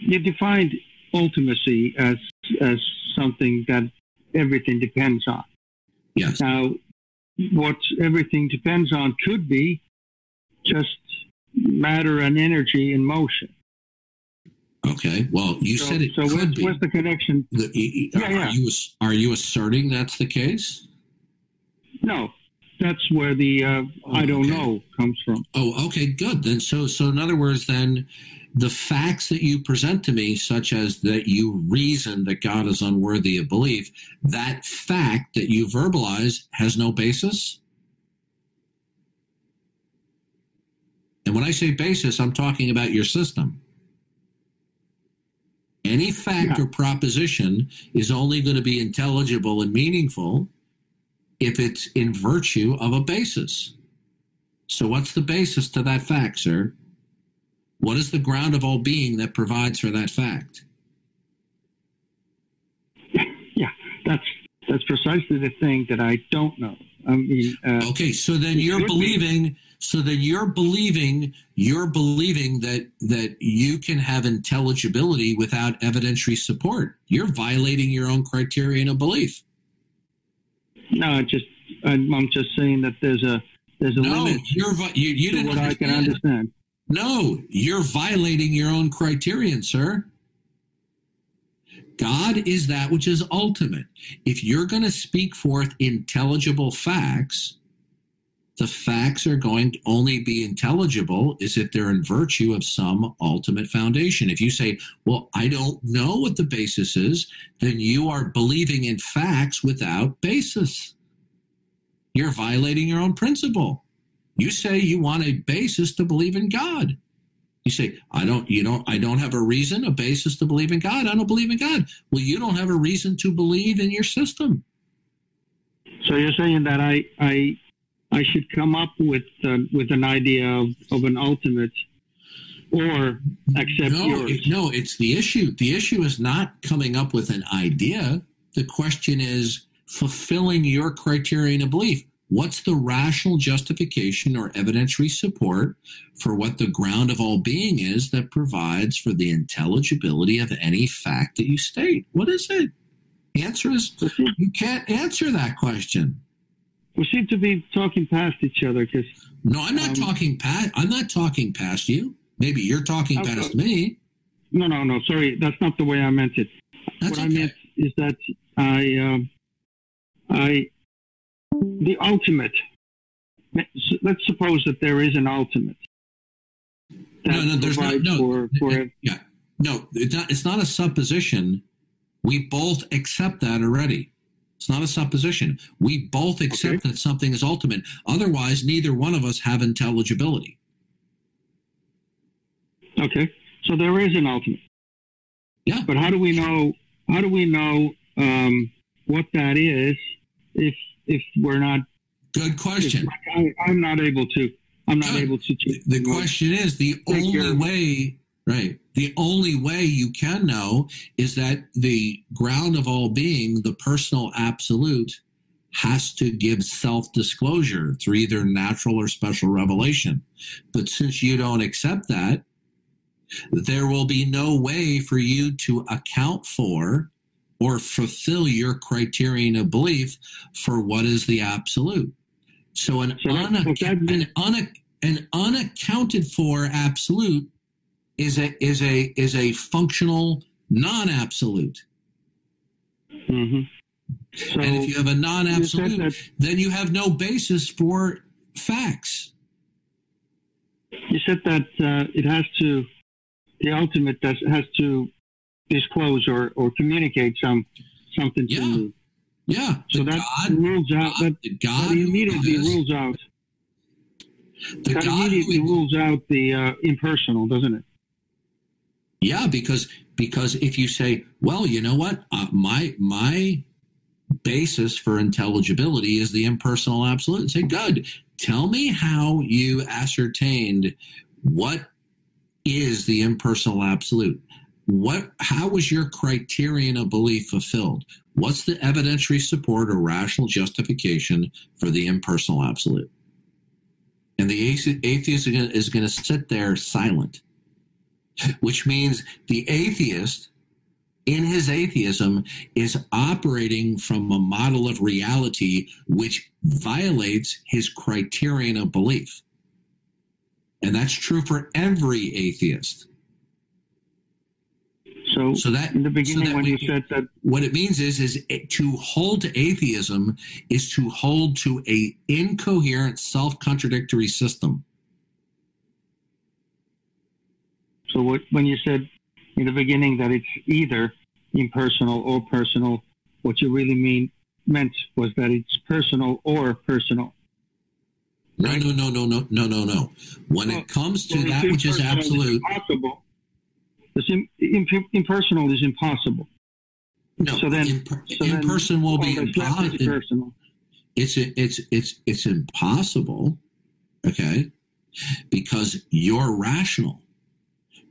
you defined ultimacy as something that everything depends on. Yes. Now, what everything depends on could be just matter and energy in motion. Okay. Well, you said it could be. What's the connection? Are you asserting that's the case? No, that's where the I don't know comes from. Oh, okay, good. Then, so in other words, then the facts that you present to me, such as that you reason that God is unworthy of belief, that fact that you verbalize has no basis. And when I say basis, I'm talking about your system. Any fact or proposition is only going to be intelligible and meaningful if it's in virtue of a basis. So what's the basis to that fact, sir? What is the ground of all being that provides for that fact? Yeah, that's precisely the thing that I don't know. I mean, okay, so then you're believing. So then you're believing that you can have intelligibility without evidentiary support. You're violating your own criterion of belief. No, I'm just saying that there's a limit. You didn't what I can understand. No, you're violating your own criterion, sir. God is that which is ultimate. If you're going to speak forth intelligible facts, the facts are going to only be intelligible is if they're in virtue of some ultimate foundation. If you say, well, I don't know what the basis is, then you are believing in facts without basis. You're violating your own principle. You say you want a basis to believe in God. You say, I don't have a reason, a basis to believe in God. I don't believe in God. Well, you don't have a reason to believe in your system. So you're saying that I should come up with an idea of an ultimate, or accept yours. No, it's the issue. The issue is not coming up with an idea. The question is fulfilling your criterion of belief. What's the rational justification or evidentiary support for what the ground of all being is that provides for the intelligibility of any fact that you state? What is it? The answer is you can't answer that question. We seem to be talking past each other. No, I'm not talking past. I'm not talking past you. Maybe you're talking past me. No. Sorry, that's not the way I meant it. That's what okay. I meant is that the ultimate. Let's suppose that there is an ultimate. No, there's no. It's not a supposition. We both accept that already. It's not a supposition. We both accept that something is ultimate. Otherwise, neither one of us have intelligibility. Okay, so there is an ultimate. Yeah, but how do we know? How do we know what that is if we're not? Good question. I'm not able to. I'm not able to. The question is the only way. Right. The only way you can know is that the ground of all being, the personal absolute, has to give self-disclosure through either natural or special revelation. But since you don't accept that, there will be no way for you to account for or fulfill your criterion of belief for what is the absolute. So an unaccounted for absolute is a functional non-absolute. Mm-hmm. So and if you have a non-absolute, then you have no basis for facts. You said that the ultimate has to disclose or communicate something to you. Yeah. So that rules out that immediately rules out. That immediately rules out the impersonal, doesn't it? Yeah, because if you say, well, you know what, my basis for intelligibility is the impersonal absolute. Say, good. Tell me how you ascertained what is the impersonal absolute. How was your criterion of belief fulfilled? What's the evidentiary support or rational justification for the impersonal absolute? And the atheist is going to sit there silent. which means the atheist in his atheism is operating from a model of reality which violates his criterion of belief. And that's true for every atheist. So that in the beginning, when you said that, what it means is to hold to atheism is to hold to a incoherent, self-contradictory system. So when you said in the beginning that it's either impersonal or personal, what you really meant was that it's personal or personal. Right? No. When it comes to that which is absolute, impossible. Impersonal is impossible. No, so then impersonal will be impossible. It's impossible, okay? Because you're rational.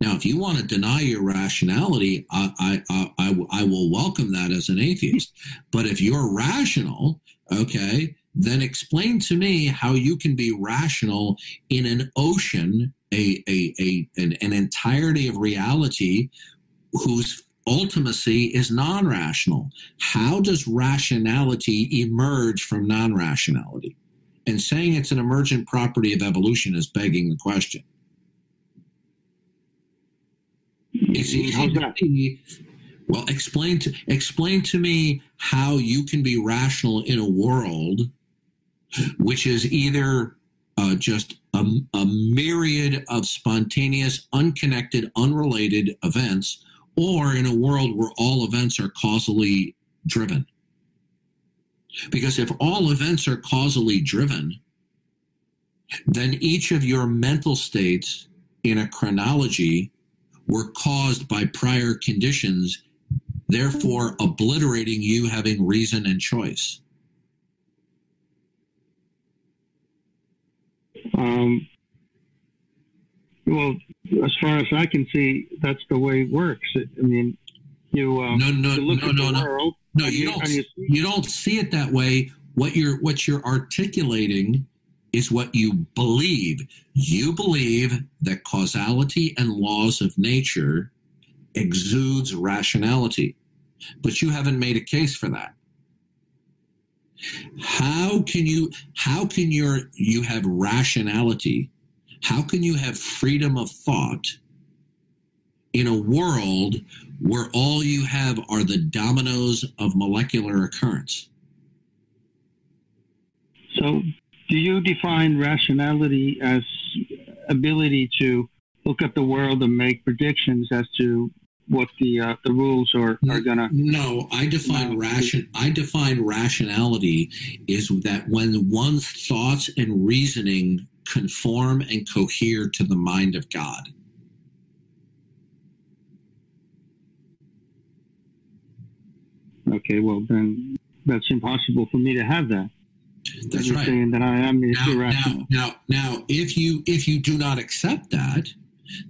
Now, if you want to deny your rationality, I will welcome that as an atheist. But if you're rational, okay, then explain to me how you can be rational in an ocean, an entirety of reality whose ultimacy is non-rational. How does rationality emerge from non-rationality? And saying it's an emergent property of evolution is begging the question. It's easy to see. Well, explain to me how you can be rational in a world which is either just a myriad of spontaneous, unconnected, unrelated events, or in a world where all events are causally driven. Because if all events are causally driven, then each of your mental states in a chronology were caused by prior conditions, therefore obliterating you having reason and choice. Well, as far as I can see, that's the way it works. I mean, you look at the world. No, you don't see it that way. What you're articulating is what you believe. You believe that causality and laws of nature exudes rationality, but you haven't made a case for that. How can you have rationality? How can you have freedom of thought in a world where all you have are the dominoes of molecular occurrence? So do you define rationality as ability to look at the world and make predictions as to what the rules are gonna? No, I define rationality is that when one's thoughts and reasoning conform and cohere to the mind of God. Okay, well then that's impossible for me to have that. That's right. Saying that I am irrational. Now, if you do not accept that,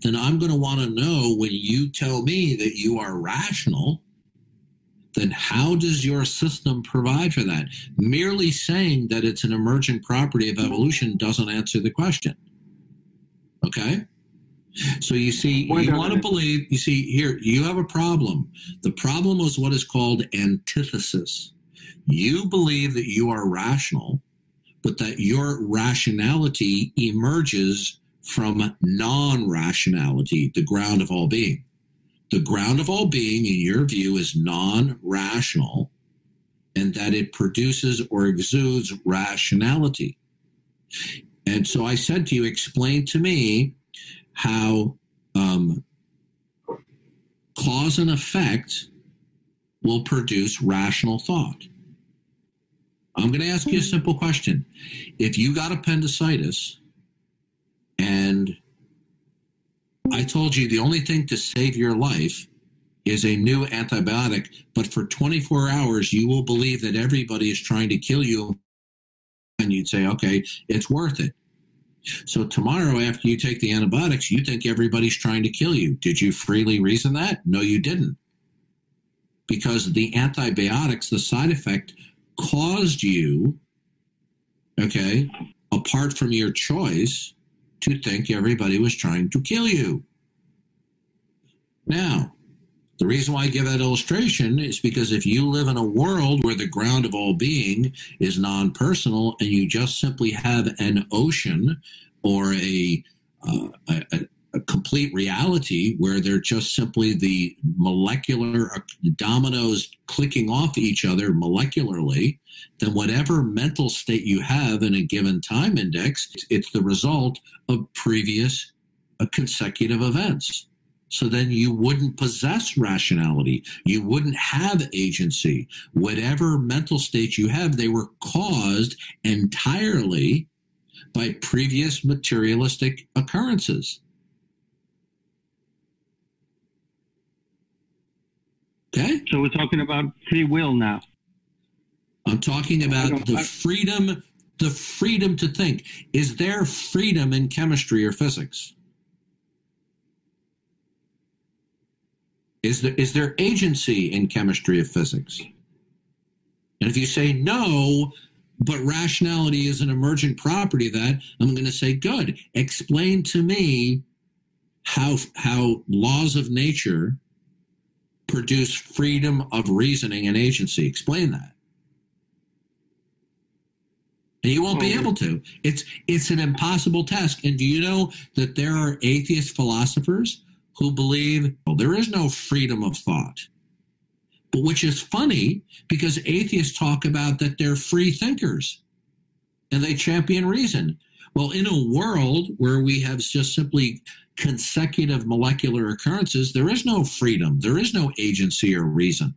then I'm going to want to know, when you tell me that you are rational, then how does your system provide for that? Merely saying that it's an emergent property of evolution doesn't answer the question. Okay? So you see, you want to believe, you see, here, you have a problem. The problem is what is called antithesis. You believe that you are rational, but that your rationality emerges from non-rationality, the ground of all being. The ground of all being, in your view, is non-rational, and that it produces or exudes rationality. And so I said to you, explain to me how cause and effect will produce rational thought. I'm going to ask you a simple question. If you got appendicitis and I told you the only thing to save your life is a new antibiotic, but for 24 hours you will believe that everybody is trying to kill you, and you'd say, okay, it's worth it. So tomorrow after you take the antibiotics, you think everybody's trying to kill you. Did you freely reason that? No, you didn't. Because the antibiotics, the side effect, caused you, okay, apart from your choice, to think everybody was trying to kill you. Now, the reason why I give that illustration is because if you live in a world where the ground of all being is non-personal and you just simply have an ocean or a complete reality where they're just simply the molecular dominoes clicking off each other molecularly, then whatever mental state you have in a given time index, it's the result of previous consecutive events. So then you wouldn't possess rationality. You wouldn't have agency. Whatever mental state you have, they were caused entirely by previous materialistic occurrences. Okay? So we're talking about free will now. I'm talking about the freedom to think. Is there freedom in chemistry or physics? Is there agency in chemistry or physics? And if you say no, but rationality is an emergent property of that, I'm going to say, good. Explain to me how laws of nature produce freedom of reasoning and agency. Explain that. And you won't be able to. It's an impossible task. And do you know that there are atheist philosophers who believe, well, there is no freedom of thought? But which is funny, because atheists talk about that they're free thinkers and they champion reason. Well, in a world where we have just simply consecutive molecular occurrences, there is no freedom. There is no agency or reason.